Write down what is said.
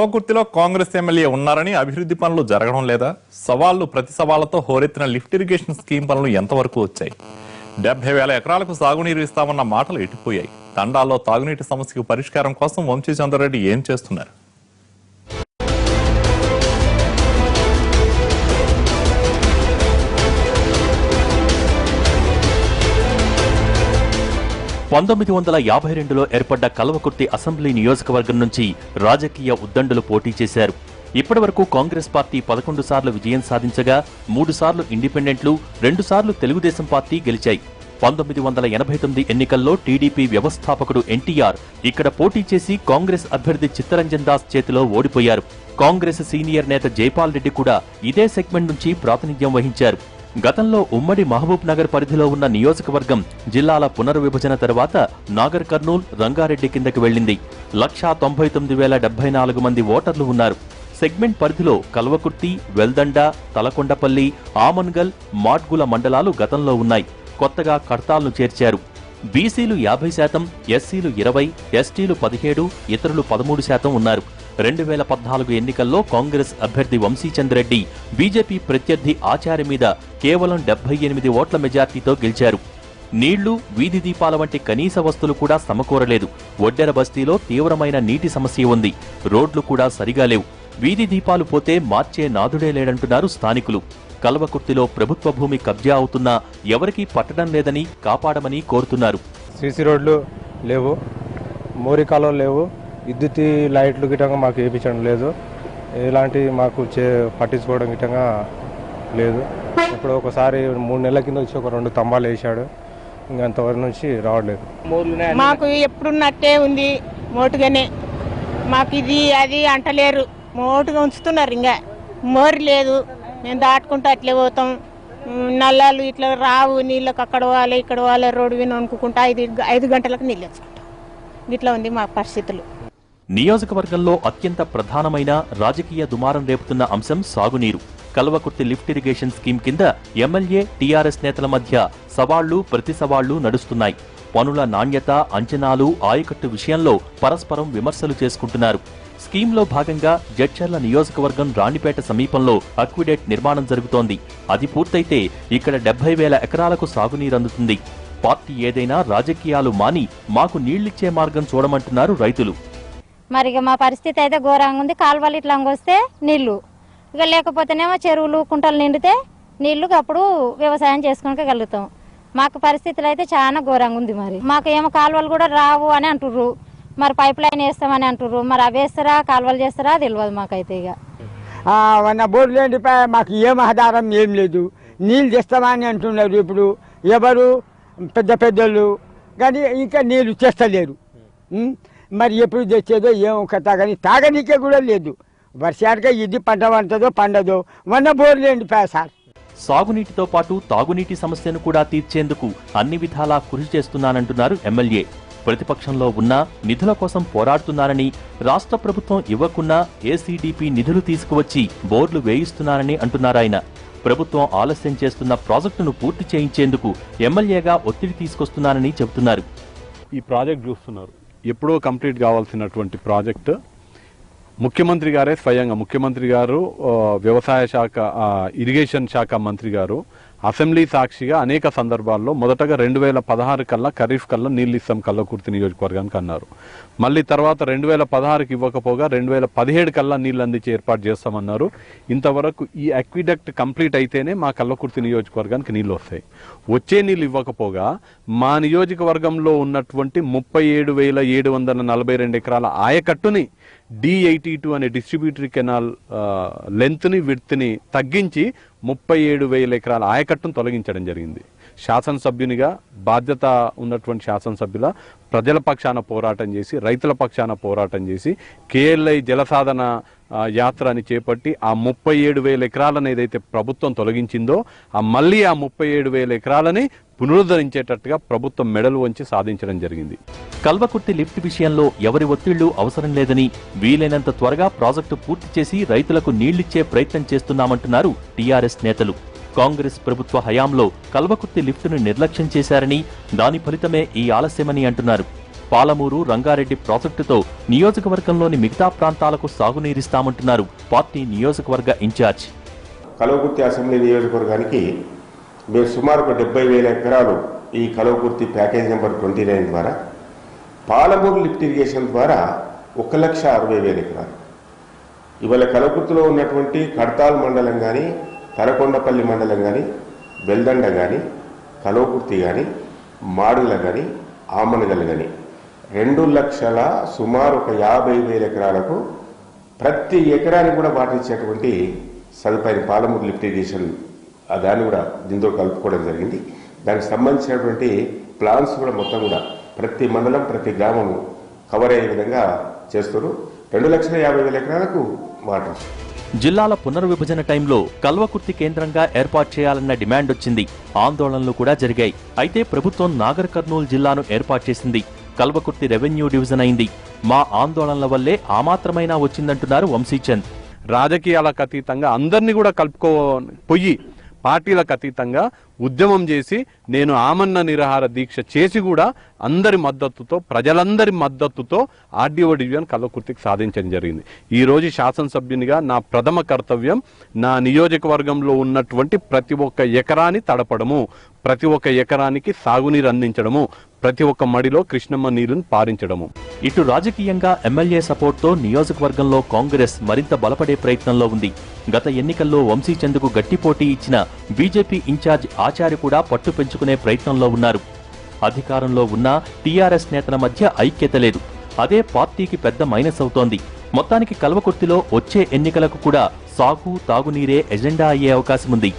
కల్వకుర్తిలో Congress MLA ఉన్నారని అభివృద్ధి పనులు జరగడం లేదా? సవాళ్లు ప్రతి సవాళ్లతో హోరెత్తిన లిఫ్ట్ ఇరిగేషన్ స్కీమ్ పనులు ఎంతవరకు వచ్చాయి? 70,000 ఎకరాలకు సాగునీరు ఇస్తామన్న మాటలు ఎట్టిపోయాయి. తండాల్లో తాగునీటి సమస్యకు పరిష్కారం కోసం వంశీచంద్రారెడ్డి ఏం చేస్తున్నారు? లో ఏర్పడ్డ కల్వకుర్తి అసెంబ్లీ నియోజకవర్గం నుంచి రాజకీయ ఉద్దండులు పోటీ చేశారు. ఇప్పటివరకు కాంగ్రెస్ పార్టీ 11 సార్లు విజయం సాధించగా 3 సార్లు ఇండిపెండెంట్లు, 2 సార్లు తెలుగుదేశం పార్టీ గెలిచాయి. 1989 ఎన్నికల్లో టీడీపీ వ్యవస్థాపకుడు ఎన్టీఆర్ ఇక్కడ పోటీ చేసి కాంగ్రెస్ అభ్యర్థి చిత్తరంజన్ దాస్ చేతిలో ఓడిపోయారు. కాంగ్రెస్ సీనియర్ నేత జైపాల్ రెడ్డి కూడా ఇదే సెగ్మెంట్ నుంచి ప్రాతినిధ్యం వహించారు. గతంలో ఉమ్మడి మహబూబ్ నగర్ పరిధిలో ఉన్న నియోజకవర్గం జిల్లాల పునర్విభజన తర్వాత నాగర్ కర్నూల్, రంగారెడ్డి కిందకి వెళ్లింది. 199,074 మంది ఓటర్లు ఉన్నారు. సెగ్మెంట్ పరిధిలో కల్వకుర్తి, వెల్దండ, తలకొండపల్లి, ఆమన్గల్, మాడ్గుల మండలాలు గతంలో ఉన్నాయి. కొత్తగా కడ్తాల్ను చేర్చారు. బీసీలు 50%, ఎస్సీలు 20%, ఎస్టీలు 17%, ఇతరులు 13% ఉన్నారు. 2014 ఎన్నికల్లో కాంగ్రెస్ అభ్యర్థి వంశీచంద్రెడ్డి బీజేపీ ప్రత్యర్థి ఆచార్య మీద కేవలం 78 ఓట్ల మెజార్టీతో గెలిచారు. నీళ్లు, వీధి దీపాల వంటి కనీస వస్తువులు కూడా సమకూరలేదు. ఒడ్డెర బస్తీలో తీవ్రమైన నీటి సమస్య ఉంది. రోడ్లు కూడా సరిగా లేవు. వీధి దీపాలు పోతే మార్చే నాదుడే లేడంటున్నారు స్థానికులు. కల్వకుర్తిలో ప్రభుత్వ భూమి కబ్జా అవుతున్నా ఎవరికీ పట్టడం లేదని కాపాడమని కోరుతున్నారు. సీసీ రోడ్లు లేవు, మోరి కాలువలు లేవు, విద్యుత్ లైట్లు గిట్టంగా మాకు వేయించడం లేదు. ఎలాంటి మాకు పట్టించుకోవడం గిట్టంగా లేదు. ఇప్పుడు ఒకసారి 3 నెలల కింద వచ్చి ఒక 2 స్తంభాలు వేసాడు. ఇంకా అంతవరకు నుంచి రావట్లేదు. మాకు ఎప్పుడున్నట్టే ఉంది మోటుగానే. మాకు ఇది అది అంటలేరు, మోటుగా ఉంచుతున్నారు. ఇంకా మోరి లేదు, మేము దాటుకుంటూ అట్లే పోతాం. నల్లాలు ఇట్లా రావు, నీళ్ళకి అక్కడ పోవాలి ఇక్కడ పోవాలి, రోడ్డు విని అనుకుంటా 5 గంటలకు నీళ్ళు వచ్చుకుంటాం. ఇట్లా ఉంది మా పరిస్థితులు. నియోజకవర్గంలో అత్యంత ప్రధానమైన రాజకీయ దుమారం రేపుతున్న అంశం సాగునీరు. కల్వకుర్తి లిఫ్ట్ ఇరిగేషన్ స్కీమ్ కింద ఎమ్మెల్యే, టీఆర్ఎస్ నేతల మధ్య సవాళ్లు ప్రతి సవాళ్లు నడుస్తున్నాయి. పనుల నాణ్యత, అంచనాలు, ఆయకట్టు విషయంలో పరస్పరం విమర్శలు చేసుకుంటున్నారు. స్కీమ్లో భాగంగా జడ్చర్ల నియోజకవర్గం రాణిపేట సమీపంలో అక్విడేట్ నిర్మాణం జరుగుతోంది. అది పూర్తయితే ఇక్కడ 70,000 ఎకరాలకు సాగునీరందుతుంది. పార్టీ ఏదైనా రాజకీయాలు మాని మాకు నీళ్లిచ్చే మార్గం చూడమంటున్నారు రైతులు. మరి మా పరిస్థితి అయితే ఘోరంగా ఉంది. కాలువలు ఇట్లా వస్తే నీళ్లు, ఇక లేకపోతేనేమో చెరువులు, కుంటలు నిండితే నీళ్లు అప్పుడు వ్యవసాయం చేసుకోగలుగుతాం. మాకు పరిస్థితులు అయితే చాలా ఘోరంగా ఉంది. మరి మాకు ఏమో కాలువలు కూడా రావు అని అంటుర్రు, మరి పైప్ లైన్ వేస్తామని అంటుర్రు. మరి అవి వేస్తారా కాలువలు చేస్తారా తెలియదు మాకైతే. ఇక బోర్డు లేని మాకు ఏం ఆధారం ఏం లేదు. నీళ్ళు తెస్తామని అంటున్నారు. ఇప్పుడు ఎవరు పెద్దోళ్ళు కానీ ఇంకా నీళ్ళు చేస్తలేరు. మరి ఎప్పుడు తెచ్చేదో ఏమో కథ, కానీ తాగనీకే కూడా లేదు. వర్షానికి ఇది పంట పండుతుందో పండదో. బోర్డు లేని సార్. సాగునీటితో పాటు తాగునీటి సమస్యను కూడా తీర్చేందుకు అన్ని విధాలా కృషి చేస్తున్నానంటున్నారు ఎమ్మెల్యే. ప్రతిపక్షంలో ఉన్నా నిధుల కోసం పోరాడుతున్నారని, రాష్ట్ర ప్రభుత్వం ఇవ్వకున్నా ఏసీడీపీ నిధులు తీసుకువచ్చి బోర్లు వేయిస్తున్నారని అంటున్నారాయన. ప్రభుత్వం ఆలస్యం చేస్తున్న ప్రాజెక్టును పూర్తి చేయించేందుకు ఎమ్మెల్యేగా ఒత్తిడి తీసుకొస్తున్నానని చెబుతున్నారు. ఈ ప్రాజెక్ట్ చూస్తున్నారు, ఎప్పుడో కంప్లీట్ కావాల్సినటువంటి ప్రాజెక్టు ముఖ్యమంత్రి గారే స్వయంగా, ముఖ్యమంత్రి గారు, వ్యవసాయ శాఖ, ఇరిగేషన్ శాఖ మంత్రి గారు అసెంబ్లీ సాక్షిగా అనేక సందర్భాల్లో మొదటగా 2016 కల్లా ఖరీఫ్ కల్లా నీళ్ళు ఇస్తాం కల్వకుర్తి నియోజకవర్గానికి అన్నారు. మళ్ళీ తర్వాత 2016కి ఇవ్వకపోగా 2017 కల్లా నీళ్ళు అందించి ఏర్పాటు చేస్తామన్నారు. ఇంతవరకు ఈ అక్విడక్ట్ కంప్లీట్ అయితేనే మా కల్వకుర్తి నియోజకవర్గానికి నీళ్ళు వస్తాయి. వచ్చే నీళ్ళు ఇవ్వకపోగా మా నియోజకవర్గంలో ఉన్నటువంటి 37,742 ఎకరాల ఆయకట్టుని D82 అనే డిస్ట్రిబ్యూటరీ కెనాల్ లెంత్ని, విడ్త్ని తగ్గించి 37,000 ఎకరాల ఆయకట్టును తొలగించడం జరిగింది. శాసనసభ్యునిగా, బాధ్యత ఉన్నటువంటి శాసనసభ్యుల ప్రజల పక్షాన పోరాటం చేసి, రైతుల పక్షాన పోరాటం చేసి KLI జలసాధన యాత్ర అని చేపట్టి ఆ 37,000 ఎకరాలను ఏదైతే ప్రభుత్వం తొలగించిందో మళ్ళీ ఆ 37,000 ఎకరాలని పునరుద్ధరించేటట్టుగా ప్రభుత్వం మెడలు వంచి సాధించడం జరిగింది. కల్వకుర్తి లిఫ్ట్ విషయంలో ఎవరి ఒత్తిళ్లు అవసరం లేదని, వీలైనంత త్వరగా ప్రాజెక్టు పూర్తి చేసి రైతులకు నీళ్లిచ్చే ప్రయత్నం చేస్తున్నామంటున్నారు టీఆర్ఎస్ నేతలు. కాంగ్రెస్ ప్రభుత్వ హయాంలో కల్వకుర్తి లిఫ్టును నిర్లక్ష్యం చేశారని, దాని ఫలితమే ఈ ఆలస్యమని అంటున్నారు. పాలమూరు రంగారెడ్డి ప్రాజెక్టుతో నియోజకవర్గంలోని మిగతా ప్రాంతాలకు సాగునీరిస్తామంటున్నారు పార్టీ నియోజకవర్గ ఇన్ఛార్జ్. కల్వకుర్తి అసెంబ్లీ నియోజకవర్గానికి మీరు సుమారు 70,000 ఎకరాలు ఈ కల్వకుర్తి ప్యాకేజ్ నెంబర్ 29 ద్వారా, పాలమూరు లిఫ్ట్ ఇరిగేషన్ ద్వారా 1,60,000 ఎకరాలు. ఇవాళ కల్వకుర్తిలో ఉన్నటువంటి కడతాల్ మండలం కానీ, తలకొండపల్లి మండలం కానీ, వెల్దండ కానీ, కల్వకుర్తి కానీ, మాడుగుల కానీ, ఆమనగల్ కానీ 2 లక్షల సుమారు 50,000 ఎకరాలకు ప్రతి ఎకరానికి కూడా వాటర్ ఇచ్చేటువంటి సదుపాయం పాలమూరు లిఫ్ట్ ఇరిగేషన్ దాన్ని కూడా దీంతో కలుపుకోవడం జరిగింది. దానికి సంబంధించినటువంటి ప్లాన్స్ కూడా మొత్తం కూడా ప్రతి మండలం ప్రతి గ్రామం కవర్ అయ్యే విధంగా చేస్తారు. 2,50,000 ఎకరాలకు వాటర్. జిల్లాల పునర్విభజన టైంలో కల్వకుర్తి కేంద్రంగా ఏర్పాటు చేయాలన్న డిమాండ్ వచ్చింది. ఆందోళనలు కూడా జరిగాయి. అయితే ప్రభుత్వం నాగర్ కర్నూలు జిల్లాను ఏర్పాటు చేసింది. కల్వకుర్తి రెవెన్యూ డివిజన్ అయింది. మా ఆందోళనల వల్లే ఆ మాత్రమైనా వచ్చిందంటున్నారు వంశీచంద్. రాజకీయాలకు అతీతంగా అందరినీ కూడా కలుపుకోపోయి పార్టీలకు అతీతంగా ఉద్యమం చేసి నేను ఆమరణ నిరాహార దీక్ష చేసి కూడా అందరి మద్దతుతో, ప్రజలందరి మద్దతుతో ఆర్డీఓ డివిజన్ కల్వకుర్తికి సాధించడం జరిగింది. ఈ రోజు శాసనసభ్యునిగా నా ప్రథమ కర్తవ్యం నా నియోజకవర్గంలో ఉన్నటువంటి ప్రతి ఒక్క ఎకరాన్ని తడపడము, ప్రతి ఒక్క ఎకరానికి సాగునీరు అందించడము, ప్రతి ఒక్క మడిలో కృష్ణమ్మ నీరును పారించడము. ఇటు రాజకీయంగా ఎమ్మెల్యే సపోర్ట్తో నియోజకవర్గంలో కాంగ్రెస్ మరింత బలపడే ప్రయత్నంలో ఉంది. గత ఎన్నికల్లో వంశీచంద్కు గట్టి పోటీ ఇచ్చిన బీజేపీ ఇన్ఛార్జ్ ఆచార్య కూడా పట్టు పెంచుకునే ప్రయత్నంలో ఉన్నారు. అధికారంలో ఉన్న టీఆర్ఎస్ నేతల మధ్య ఐక్యత లేదు. అదే పార్టీకి పెద్ద మైనస్ అవుతోంది. మొత్తానికి కల్వకుర్తిలో వచ్చే ఎన్నికలకు కూడా సాగు, తాగునీరే ఎజెండా అయ్యే అవకాశముంది.